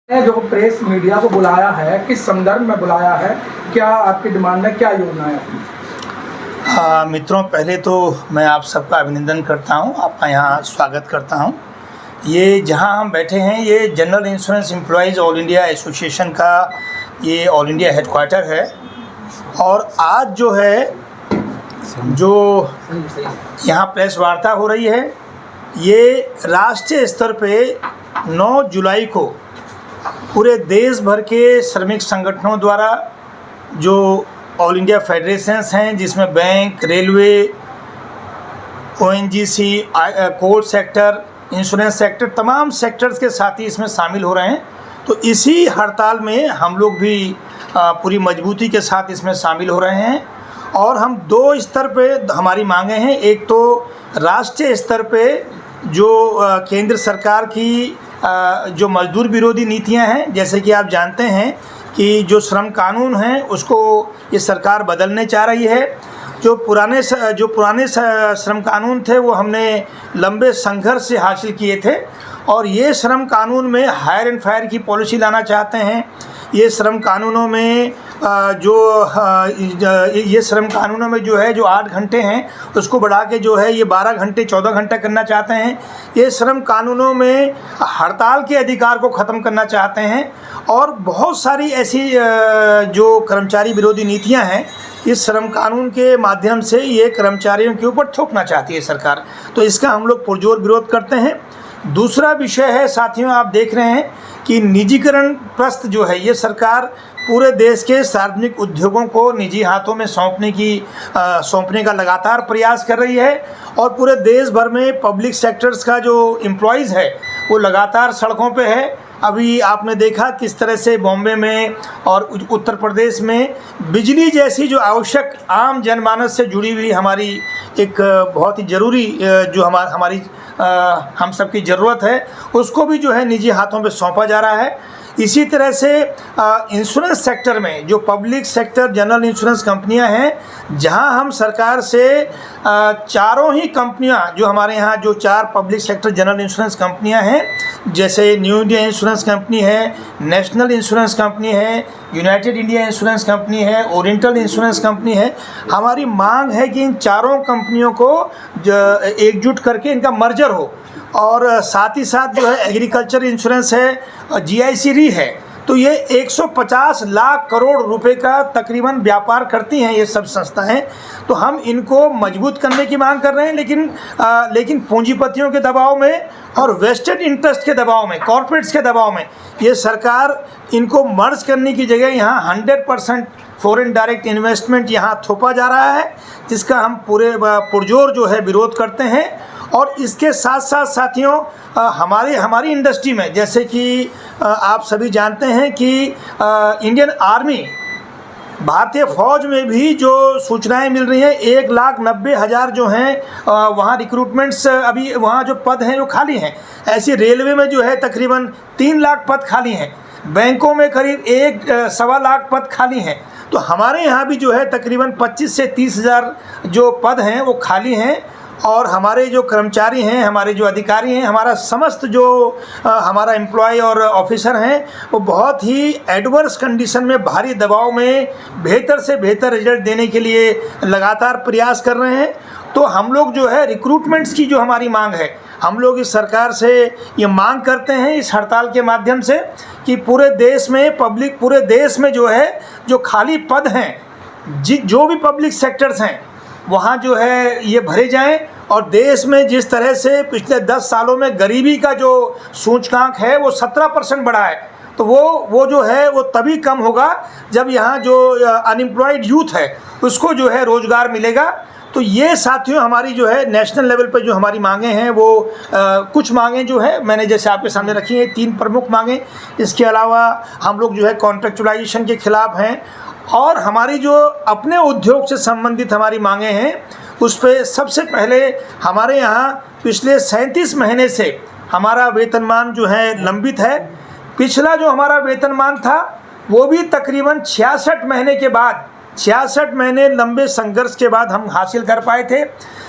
ने जो press media को बुलाया है, किस संदर्भ में बुलाया है, क्या आपकी डिमांड है, क्या योजना है आपकी? मित्रों, पहले तो मैं आप सबका अभिनंदन करता हूं, आपका यहां स्वागत करता हूं। ये जहां हम बैठे हैं ये general insurance employees all India association का ये ऑल इंडिया हेडक्वार्टर है। और आज जो है जो यहाँ प्रेस वार्ता हो रही है ये राष्ट्रीय स्तर पे 9 जुलाई को पूरे देश भर के श्रमिक संगठनों द्वारा जो ऑल इंडिया फेडरेशंस हैं, जिसमें bank, railway, ONGC, court sector, insurance sector, तमाम सेक्टर्स के साथी इसमें शामिल हो रहे हैं। तो इसी हड़ताल में हम लोग भी पूरी मजबूती के साथ इसमें शामिल हो रहे हैं। और हम 2 स्तर पे हमारी मांगे हैं। एक तो राष्ट्रीय स्तर पे जो केंद्र सरकार की जो मजदूर विरोधी नीतियां हैं, जैसे कि आप जानते हैं कि जो श्रम कानून हैं उसको ये सरकार बदलने चाह रही है। जो पुराने श्रम कानून थे वो हमने लंबे संघर्ष से हासिल किए थे, और ये श्रम कानून में हायर एंड फायर की पॉलिसी लाना चाहते हैं। ये श्रम कानूनों में जो है जो 8 घंटे हैं उसको बढ़ा के जो है ये 12 घंटे 14 घंटा करना चाहते हैं। ये श्रम कानूनों में हड़ताल के अधिकार को ख़त्म करना चाहते हैं, और बहुत सारी ऐसी जो कर्मचारी विरोधी नीतियां हैं इस श्रम कानून के माध्यम से ये कर्मचारियों के ऊपर थोपना चाहती है सरकार। तो इसका हम लोग पुरजोर विरोध करते हैं। दूसरा विषय है साथियों, आप देख रहे हैं कि निजीकरण प्रस्त जो है ये सरकार पूरे देश के सार्वजनिक उद्योगों को निजी हाथों में सौंपने का लगातार प्रयास कर रही है। और पूरे देश भर में पब्लिक सेक्टर्स का जो एम्प्लॉयज़ है वो लगातार सड़कों पे है। अभी आपने देखा किस तरह से बॉम्बे में और उत्तर प्रदेश में बिजली जैसी जो आवश्यक आम जनमानस से जुड़ी हुई हमारी एक बहुत ही ज़रूरी जो हमारी हम सब की ज़रूरत है उसको भी जो है निजी हाथों पे सौंपा जा रहा है। इसी तरह से इंश्योरेंस सेक्टर में जो पब्लिक सेक्टर जनरल इंश्योरेंस कंपनियां हैं, जहां हम सरकार से चारों ही कंपनियां जो हमारे यहाँ जो 4 पब्लिक सेक्टर जनरल इंश्योरेंस कंपनियां हैं, जैसे न्यू इंडिया इंश्योरेंस कंपनी है, नेशनल इंश्योरेंस कंपनी है, यूनाइटेड इंडिया इंश्योरेंस कंपनी है, ओरिएंटल इंश्योरेंस कंपनी है, हमारी मांग है कि इन चारों कंपनियों को एकजुट करके इनका मर्जर हो। और साथ ही साथ जो है एग्रीकल्चर इंश्योरेंस है, जीआईसी री है, तो ये 150 लाख करोड़ रुपए का तकरीबन व्यापार करती हैं ये सब संस्थाएं। तो हम इनको मजबूत करने की मांग कर रहे हैं, लेकिन पूंजीपतियों के दबाव में और वेस्टेड इंटरेस्ट के दबाव में, कॉरपोरेट्स के दबाव में ये सरकार इनको मर्ज करने की जगह यहाँ 100% फॉरेन डायरेक्ट इन्वेस्टमेंट यहाँ थोपा जा रहा है, जिसका हम पूरे पुरजोर जो है विरोध करते हैं। और इसके साथ साथ साथियों हमारी इंडस्ट्री में, जैसे कि आप सभी जानते हैं कि इंडियन आर्मी, भारतीय फ़ौज में भी जो सूचनाएं मिल रही हैं 1,90,000 जो हैं वहाँ रिक्रूटमेंट्स अभी वहाँ जो पद हैं वो खाली हैं। ऐसे रेलवे में जो है तकरीबन 3 लाख पद खाली हैं, बैंकों में करीब 1.25 लाख पद खाली हैं। तो हमारे यहाँ भी जो है तकरीबन 25 से 30 हज़ार जो पद हैं वो खाली हैं। और हमारे जो कर्मचारी हैं, हमारे जो अधिकारी हैं, हमारा समस्त जो हमारा एम्प्लॉय और ऑफिसर हैं वो बहुत ही एडवर्स कंडीशन में, भारी दबाव में बेहतर से बेहतर रिजल्ट देने के लिए लगातार प्रयास कर रहे हैं। तो हम लोग जो है रिक्रूटमेंट्स की जो हमारी मांग है, हम लोग इस सरकार से ये मांग करते हैं इस हड़ताल के माध्यम से कि पूरे देश में जो है जो खाली पद हैं, जो भी पब्लिक सेक्टर्स हैं वहाँ जो है ये भरे जाएं। और देश में जिस तरह से पिछले 10 सालों में गरीबी का जो सूचकांक है वो 17% बढ़ा है, तो वो जो है वो तभी कम होगा जब यहाँ जो अनएम्प्लॉयड यूथ है उसको जो है रोज़गार मिलेगा। तो ये साथियों हमारी जो है नेशनल लेवल पे जो हमारी मांगे हैं वो कुछ मांगे जो है मैंने जैसे आपके सामने रखी हैं, 3 प्रमुख मांगे। इसके अलावा हम लोग जो है कॉन्ट्रेक्चुअलाइजेशन के खिलाफ़ हैं, और हमारी जो अपने उद्योग से संबंधित हमारी मांगे हैं उस पे सबसे पहले हमारे यहाँ पिछले 37 महीने से हमारा वेतनमान जो है लंबित है। पिछला जो हमारा वेतनमान था वो भी तकरीबन 66 महीने के बाद, 66 महीने लंबे संघर्ष के बाद हम हासिल कर पाए थे।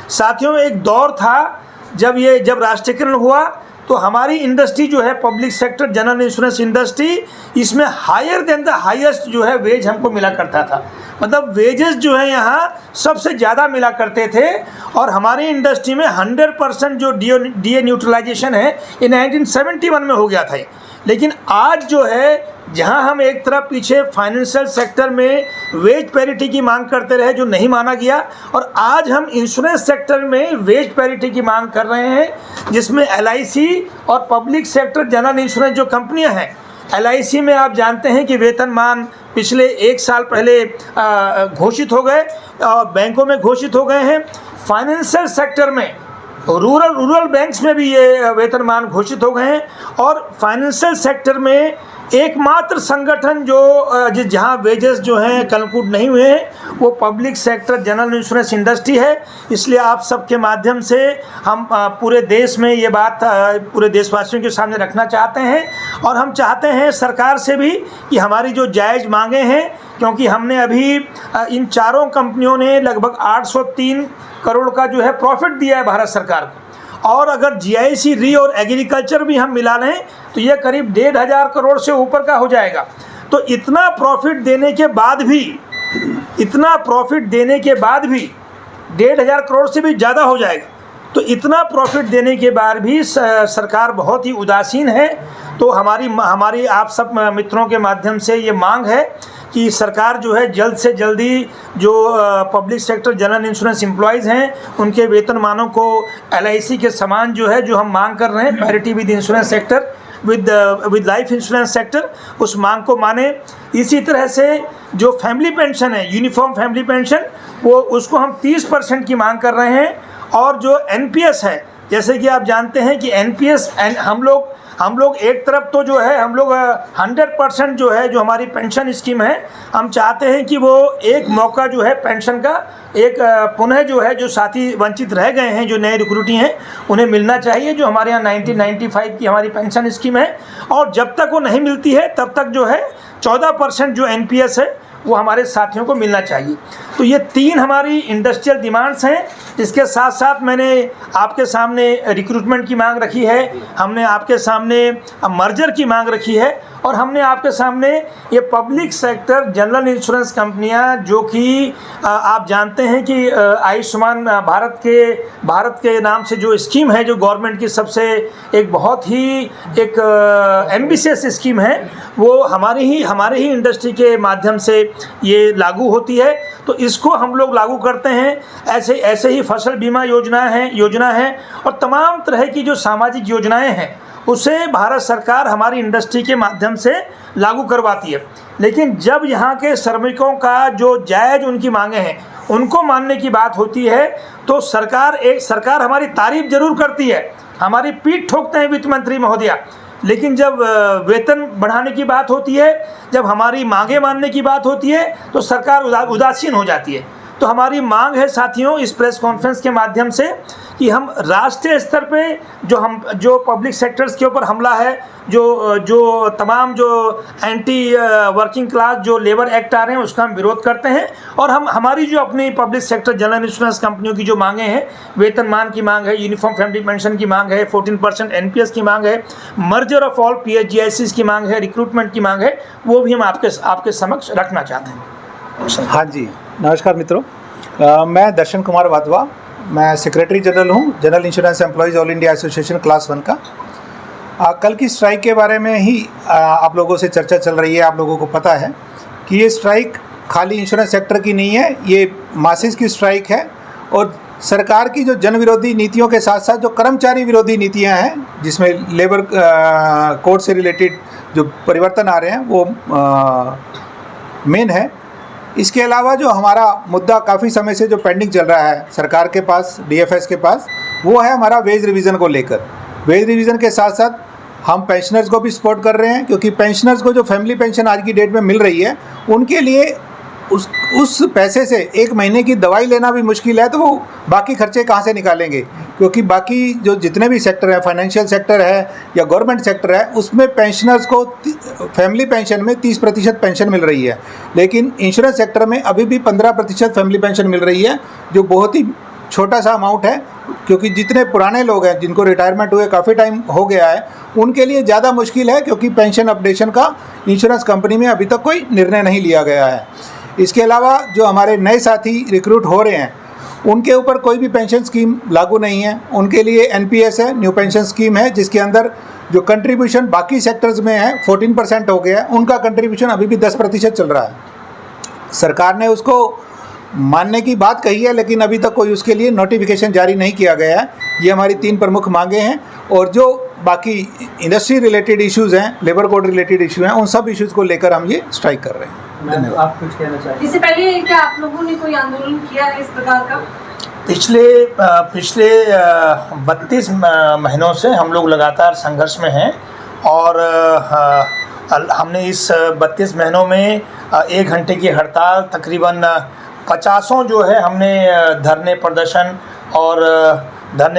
साथियों, एक दौर था जब राष्ट्रीयकरण हुआ तो हमारी इंडस्ट्री जो है public sector general insurance industry, इसमें हायर देन द हाईएस्ट जो है वेज हमको मिला करता था। मतलब वेजेस जो है यहाँ सबसे ज़्यादा मिला करते थे। और हमारी इंडस्ट्री में 100% जो डीए न्यूट्रलाइजेशन है ये 1971 में हो गया था। लेकिन आज जो है जहां हम एक तरफ पीछे फाइनेंशियल सेक्टर में वेज पैरिटी की मांग करते रहे जो नहीं माना गया, और आज हम इंश्योरेंस सेक्टर में वेज पैरिटी की मांग कर रहे हैं, जिसमें एलआईसी और पब्लिक सेक्टर जनरल इंश्योरेंस जो कंपनियां हैं, एलआईसी में आप जानते हैं कि वेतनमान पिछले 1 साल पहले घोषित हो गए और बैंकों में घोषित हो गए हैं। फाइनेंशियल सेक्टर में रूरल बैंक्स में भी ये वेतनमान घोषित हो गए हैं। और फाइनेंशियल सेक्टर में एकमात्र संगठन जो जहाँ वेजेस जो हैं कैलकुलेट नहीं हुए हैं वो public sector general insurance industry है। इसलिए आप सबके माध्यम से हम पूरे देश में ये बात पूरे देशवासियों के सामने रखना चाहते हैं। और हम चाहते हैं सरकार से भी कि हमारी जो जायज़ मांगे हैं, क्योंकि हमने अभी इन चारों कंपनियों ने लगभग 803 करोड़ का जो है प्रॉफिट दिया है भारत सरकार को, और अगर जीआईसी री और एग्रीकल्चर भी हम मिला लें तो ये करीब 1,500 करोड़ से ऊपर का हो जाएगा। तो इतना प्रॉफिट देने के बाद भी 1,500 करोड़ से भी ज़्यादा हो जाएगा। तो इतना प्रॉफिट देने के बाद भी सरकार बहुत ही उदासीन है। तो हमारी आप सब मित्रों के माध्यम से ये मांग है कि सरकार जो है जल्द से जल्दी जो public sector general insurance employees हैं उनके वेतनमानों को एलआईसी के समान जो है जो हम मांग कर रहे हैं parity with insurance sector with life insurance sector, उस मांग को माने। इसी तरह से जो फैमिली पेंशन है, यूनिफॉर्म फैमिली पेंशन, वो उसको हम 30% की मांग कर रहे हैं। और जो एनपीएस है, जैसे कि आप जानते हैं कि एनपीएस हम लोग एक तरफ तो जो है हम लोग 100% जो है जो हमारी पेंशन स्कीम है, हम चाहते हैं कि वो एक मौका जो है पेंशन का एक पुनः जो है जो साथी वंचित रह गए हैं, जो नए रिक्रूटी हैं, उन्हें मिलना चाहिए, जो हमारे यहाँ 1995 की हमारी पेंशन स्कीम है। और जब तक वो नहीं मिलती है तब तक जो है 14% जो एनपीएस है वो हमारे साथियों को मिलना चाहिए। तो ये 3 हमारी इंडस्ट्रियल डिमांड्स हैं। इसके साथ साथ मैंने आपके सामने रिक्रूटमेंट की मांग रखी है, हमने आपके सामने मर्जर की मांग रखी है, और हमने आपके सामने ये पब्लिक सेक्टर जनरल इंश्योरेंस कंपनियां, जो कि आप जानते हैं कि आयुष्मान भारत के नाम से जो स्कीम है, जो गवर्नमेंट की सबसे एक बहुत ही एक एम्बिशियस स्कीम है, वो हमारे ही इंडस्ट्री के माध्यम से ये लागू होती है। तो इसको हम लोग लागू करते हैं। ऐसे ही फसल बीमा योजना है और तमाम तरह की जो सामाजिक योजनाएं हैं उसे भारत सरकार हमारी इंडस्ट्री के माध्यम से लागू करवाती है। लेकिन जब यहाँ के श्रमिकों का जो जायज़ उनकी मांगे हैं उनको मानने की बात होती है तो सरकार हमारी तारीफ जरूर करती है, हमारी पीठ ठोकते हैं वित्त मंत्री महोदया, लेकिन जब वेतन बढ़ाने की बात होती है, जब हमारी मांगे मानने की बात होती है तो सरकार उदासीन हो जाती है। तो हमारी मांग है साथियों इस प्रेस कॉन्फ्रेंस के माध्यम से कि हम राष्ट्रीय स्तर पे जो पब्लिक सेक्टर्स के ऊपर हमला है, जो तमाम जो एंटी वर्किंग क्लास जो लेबर एक्ट आ रहे हैं उसका हम विरोध करते हैं। और हमारी जो अपनी पब्लिक सेक्टर जनरल इंश्योरेंस कंपनियों की जो मांगे हैं, वेतनमान की मांग है, यूनिफॉर्म फैमिली पेंशन की मांग है, 14% एनपीएस की मांग है, मर्जर ऑफ ऑल पीएचजीआईसीज की मांग है, रिक्रूटमेंट की मांग है, वो भी हम आपके समक्ष रखना चाहते हैं। हाँ जी, नमस्कार मित्रों, मैं दर्शन कुमार वाधवा, मैं सेक्रेटरी जनरल हूँ general insurance employees all India association class 1 का। कल की स्ट्राइक के बारे में ही आप लोगों से चर्चा चल रही है। आप लोगों को पता है कि ये स्ट्राइक खाली इंश्योरेंस सेक्टर की नहीं है, ये मासेस की स्ट्राइक है। और सरकार की जो जन विरोधी नीतियों के साथ साथ जो कर्मचारी विरोधी नीतियाँ हैं, जिसमें लेबर कोड से रिलेटेड जो परिवर्तन आ रहे हैं वो मेन है। इसके अलावा जो हमारा मुद्दा काफ़ी समय से जो पेंडिंग चल रहा है सरकार के पास, डीएफएस के पास, वो है हमारा वेज रिवीजन को लेकर। वेज रिवीजन के साथ साथ हम पेंशनर्स को भी सपोर्ट कर रहे हैं, क्योंकि पेंशनर्स को जो फैमिली पेंशन आज की डेट में मिल रही है उनके लिए उस पैसे से 1 महीने की दवाई लेना भी मुश्किल है, तो वो बाकी खर्चे कहाँ से निकालेंगे? क्योंकि बाकी जो जितने भी सेक्टर है, फाइनेंशियल सेक्टर है या गवर्नमेंट सेक्टर है, उसमें पेंशनर्स को फैमिली पेंशन में 30% पेंशन मिल रही है, लेकिन इंश्योरेंस सेक्टर में अभी भी 15% फैमिली पेंशन मिल रही है, जो बहुत ही छोटा सा अमाउंट है, क्योंकि जितने पुराने लोग हैं जिनको रिटायरमेंट हुए काफ़ी टाइम हो गया है उनके लिए ज़्यादा मुश्किल है, क्योंकि पेंशन अपडेशन का इंश्योरेंस कंपनी में अभी तक कोई निर्णय नहीं लिया गया है। इसके अलावा जो हमारे नए साथी रिक्रूट हो रहे हैं उनके ऊपर कोई भी पेंशन स्कीम लागू नहीं है। उनके लिए NPS है, न्यू पेंशन स्कीम है, जिसके अंदर जो कंट्रीब्यूशन बाकी सेक्टर्स में है 14% हो गया है, उनका कंट्रीब्यूशन अभी भी 10% चल रहा है। सरकार ने उसको मानने की बात कही है, लेकिन अभी तक कोई उसके लिए नोटिफिकेशन जारी नहीं किया गया है। ये हमारी 3 प्रमुख मांगे हैं, और जो बाकी इंडस्ट्री रिलेटेड इश्यूज़ हैं, लेबर कोड रिलेटेड इशू हैं, उन सब इश्यूज़ को लेकर हम ये स्ट्राइक कर रहे हैं। धन्यवाद। आप कुछ कहना चाहिए? इससे पहले क्या आप लोगों ने कोई आंदोलन किया है इस प्रकार का? पिछले 32 महीनों से हम लोग लगातार संघर्ष में हैं, और हमने इस 32 महीनों में 1 घंटे की हड़ताल, तकरीबन 50 जो है हमने धरने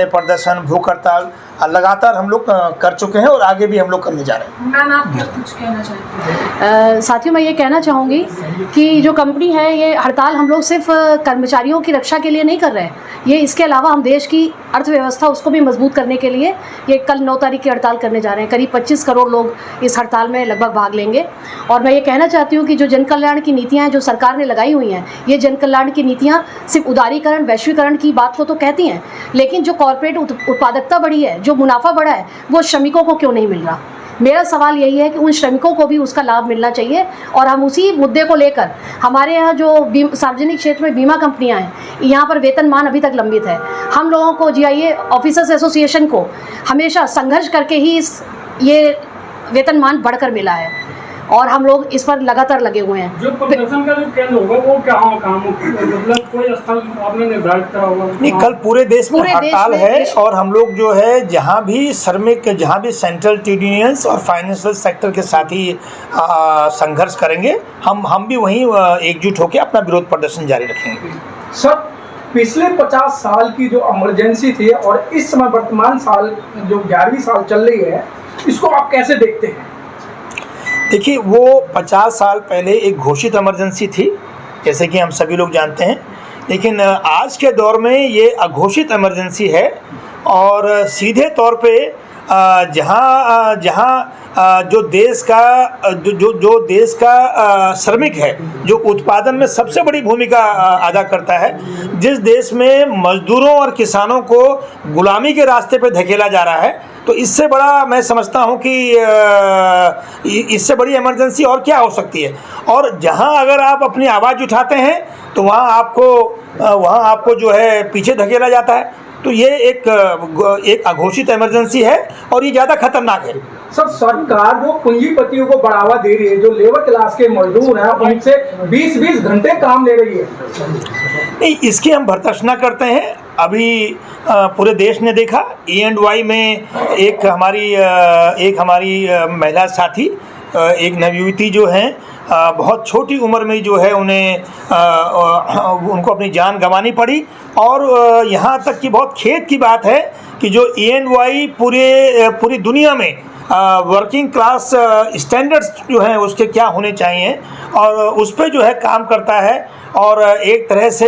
प्रदर्शन भूख हड़ताल लगातार हम लोग कर चुके हैं, और आगे भी हम लोग करने जा रहे हैं। मैम, आप क्या कुछ कहना चाहते हैं? साथियों, मैं ये कहना चाहूँगी कि जो कंपनी है, ये हड़ताल हम लोग सिर्फ कर्मचारियों की रक्षा के लिए नहीं कर रहे हैं, ये इसके अलावा हम देश की अर्थव्यवस्था उसको भी मजबूत करने के लिए ये कल 9 तारीख की हड़ताल करने जा रहे हैं। करीब 25 करोड़ लोग इस हड़ताल में लगभग भाग लेंगे। और मैं ये कहना चाहती हूँ कि जो जन कल्याण की नीतियाँ हैं जो सरकार ने लगाई हुई हैं, ये जन कल्याण की नीतियाँ सिर्फ उदारीकरण, वैश्वीकरण की बात को तो कहती हैं, लेकिन जो कॉर्पोरेट उत्पादकता बढ़ी है, जो मुनाफा बढ़ा है, वो श्रमिकों को क्यों नहीं मिल रहा? मेरा सवाल यही है कि उन श्रमिकों को भी उसका लाभ मिलना चाहिए। और हम उसी मुद्दे को लेकर हमारे यहाँ जो सार्वजनिक क्षेत्र में बीमा कंपनियाँ हैं, यहाँ पर वेतनमान अभी तक लंबित है। हम लोगों को GIA ऑफिसर्स एसोसिएशन को हमेशा संघर्ष करके ही ये वेतनमान बढ़कर मिला है, और हम लोग इस पर लगातार लगे हुए हैं। जो प्रदर्शन का जो केंद्र होगा वो क्या काम, मतलब कोई स्थल आपने निर्धारित करा होगा? नहीं, कल पूरे देश में हड़ताल है, और हम लोग जो है जहाँ भी श्रमिक, जहाँ भी सेंट्रल ट्रेड यूनियंस और फाइनेंशियल सेक्टर के साथ ही संघर्ष करेंगे, हम भी वहीं एकजुट होकर अपना विरोध प्रदर्शन जारी रखेंगे। सर, पिछले 50 साल की जो इमरजेंसी थी और इस समय वर्तमान साल जो 11वीं साल चल रही है, इसको आप कैसे देखते हैं? देखिए, वो 50 साल पहले एक घोषित इमरजेंसी थी, जैसे कि हम सभी लोग जानते हैं, लेकिन आज के दौर में ये अघोषित इमरजेंसी है। और सीधे तौर पे जहाँ जो देश का श्रमिक है, जो उत्पादन में सबसे बड़ी भूमिका अदा करता है, जिस देश में मजदूरों और किसानों को गुलामी के रास्ते पे धकेला जा रहा है, तो इससे बड़ा मैं समझता हूँ कि इससे बड़ी इमरजेंसी और क्या हो सकती है। और जहाँ अगर आप अपनी आवाज़ उठाते हैं तो वहाँ आपको जो है पीछे धकेला जाता है। तो ये एक अघोषित इमरजेंसी है, और ये ज़्यादा खतरनाक है। सर, सरकार जो पूंजीपतियों को बढ़ावा दे रही है, जो लेबर क्लास के मजदूर हैं, उनसे 20-20 घंटे काम ले रही है। नहीं, इसकी हम भर्त्सना करते हैं। अभी पूरे देश ने देखा, E&Y में एक हमारी महिला साथी, एक नवयुवती जो हैं, बहुत छोटी उम्र में जो है उनको अपनी जान गंवानी पड़ी। और यहाँ तक कि बहुत खेद की बात है कि जो E&Y पूरी दुनिया में वर्किंग क्लास स्टैंडर्ड्स जो हैं उसके क्या होने चाहिए, और उस पर जो है काम करता है, और एक तरह से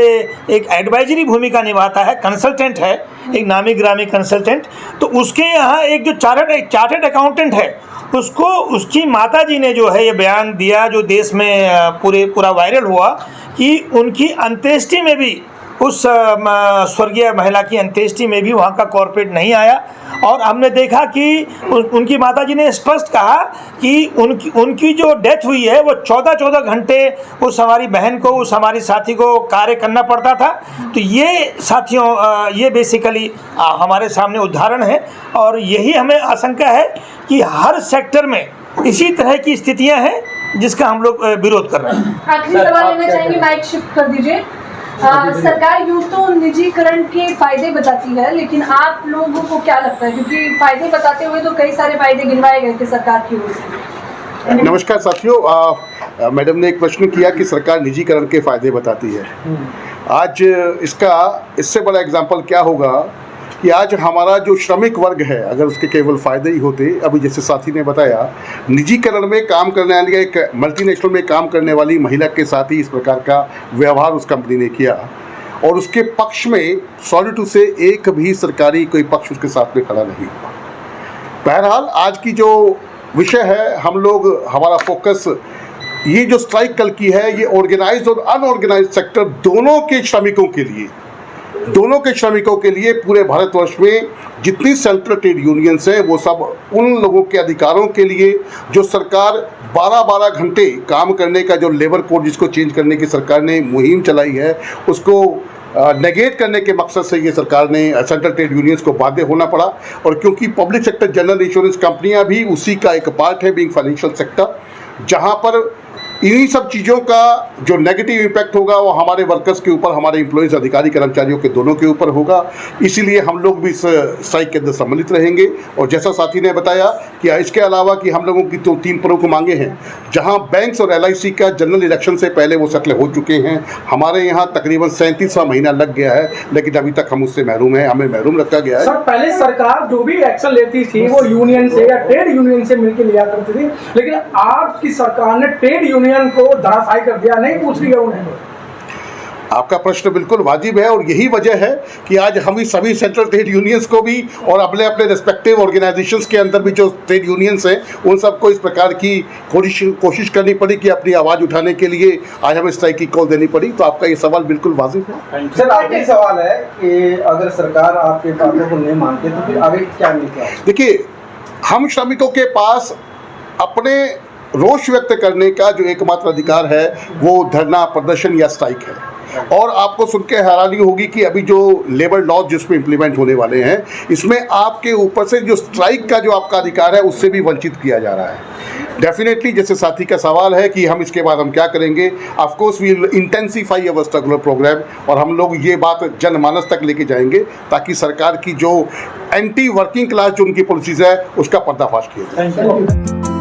एक एडवाइजरी भूमिका निभाता है, कंसल्टेंट है, एक नामी ग्रामी कंसल्टेंट। तो उसके यहाँ एक जो चार्टर्ड अकाउंटेंट है, उसकी माताजी ने जो है ये बयान दिया, जो देश में पूरा वायरल हुआ, कि उनकी अंत्येष्टि में भी, उस स्वर्गीय महिला की अंत्येष्टि में भी वहाँ का कॉर्पोरेट नहीं आया। और हमने देखा कि उनकी माताजी ने स्पष्ट कहा कि उनकी जो डेथ हुई है वो 14 घंटे उस हमारी बहन को, उस हमारी साथी को कार्य करना पड़ता था। तो ये साथियों, ये बेसिकली हमारे सामने उदाहरण है, और यही हमें आशंका है कि हर सेक्टर में इसी तरह की स्थितियां हैं जिसका हम लोग विरोध कर रहे हैं। आखिरी सवाल लेना चाहेंगे, माइक शिफ्ट कर दीजिए। सरकार यूँ तो निजीकरण के फायदे बताती है, लेकिन आप लोगों को क्या लगता है, क्योंकि फायदे बताते हुए तो कई सारे फायदे गिनवाए गए थे सरकार की ओर से। नमस्कार साथियों, मैडम ने एक प्रश्न किया कि सरकार निजीकरण के फायदे बताती है। आज इससे बड़ा एग्जाम्पल क्या होगा कि आज हमारा जो श्रमिक वर्ग है, अगर उसके केवल फ़ायदे ही होते, अभी जैसे साथी ने बताया, निजीकरण में काम करने वाली, एक मल्टीनेशनल में काम करने वाली महिला के साथ ही इस प्रकार का व्यवहार उस कंपनी ने किया, और उसके पक्ष में सॉरी टू से एक भी सरकारी कोई पक्ष उसके साथ में खड़ा नहीं हुआ। बहरहाल आज की जो विषय है, हम लोग हमारा फोकस ये जो स्ट्राइक कल की है ये ऑर्गेनाइज्ड और अनऑर्गेनाइज्ड सेक्टर दोनों के श्रमिकों के लिए पूरे भारतवर्ष में जितनी सेंट्रल ट्रेड यूनियंस हैं वो सब उन लोगों के अधिकारों के लिए जो सरकार 12-12 घंटे काम करने का जो लेबर कोड जिसको चेंज करने की सरकार ने मुहिम चलाई है उसको नेगेट करने के मकसद से ये सरकार ने सेंट्रल ट्रेड यूनियंस को बाध्य होना पड़ा। और क्योंकि पब्लिक सेक्टर जनरल इंश्योरेंस कंपनियां भी उसी का एक पार्ट है, बीइंग फाइनेंशियल सेक्टर, जहां पर इन्हीं सब चीज़ों का जो नेगेटिव इम्पैक्ट होगा वो हमारे वर्कर्स के ऊपर, हमारे एम्प्लॉयज़, अधिकारी, कर्मचारियों के दोनों के ऊपर होगा। इसीलिए हम लोग भी इस स्ट्राइक के अंदर सम्मिलित रहेंगे। और जैसा साथी ने बताया कि इसके अलावा कि हम लोगों की तो 3 प्रमुख मांगे हैं, जहां बैंक्स और LIC का जनरल इलेक्शन से पहले वो सेटल हो चुके हैं। हमारे यहाँ तकरीबन 37वां महीना लग गया है, लेकिन अभी तक हम उससे महरूम हैं, हमें महरूम रखा गया है। सर, पहले सरकार जो भी एक्शन लेती थी वो यूनियन से या ट्रेड यूनियन से मिलकर लिया करती थी, लेकिन आज की सरकार ने ट्रेड यूनियन को धराशायी कर दिया, नहीं पूछ रही है उन्हें। आपका प्रश्न बिल्कुल वाजिब है और यही वजह है कि आज हम ही सभी सेंट्रल ट्रेड यूनियंस को भी और अपने अपने रिस्पेक्टिव ऑर्गेनाइजेशंस के अंदर भी जो ट्रेड यूनियंस हैं उन सबको इस प्रकार की कोशिश करनी पड़ी कि अपनी आवाज़ उठाने के लिए आज हमें स्ट्राइक की कॉल देनी पड़ी। तो आपका ये सवाल बिल्कुल वाजिब है। सर, आखिरी सवाल है कि अगर सरकार आपके बातों को नहीं मानती तो फिर आगे क्या मिलता है? देखिए, हम श्रमिकों के पास अपने रोष व्यक्त करने का जो एकमात्र अधिकार है वो धरना, प्रदर्शन या स्ट्राइक है। और आपको सुन के हैरानी होगी कि अभी जो लेबर लॉज जिसमें इम्प्लीमेंट होने वाले हैं इसमें आपके ऊपर से जो स्ट्राइक का जो आपका अधिकार है उससे भी वंचित किया जा रहा है। डेफिनेटली जैसे साथी का सवाल है कि हम इसके बाद हम क्या करेंगे, of course we will intensify our struggler programme और हम लोग ये बात जनमानस तक लेके जाएंगे ताकि सरकार की जो एंटी वर्किंग क्लास जो उनकी पॉलिसीज़ है उसका पर्दाफाश किया जाए।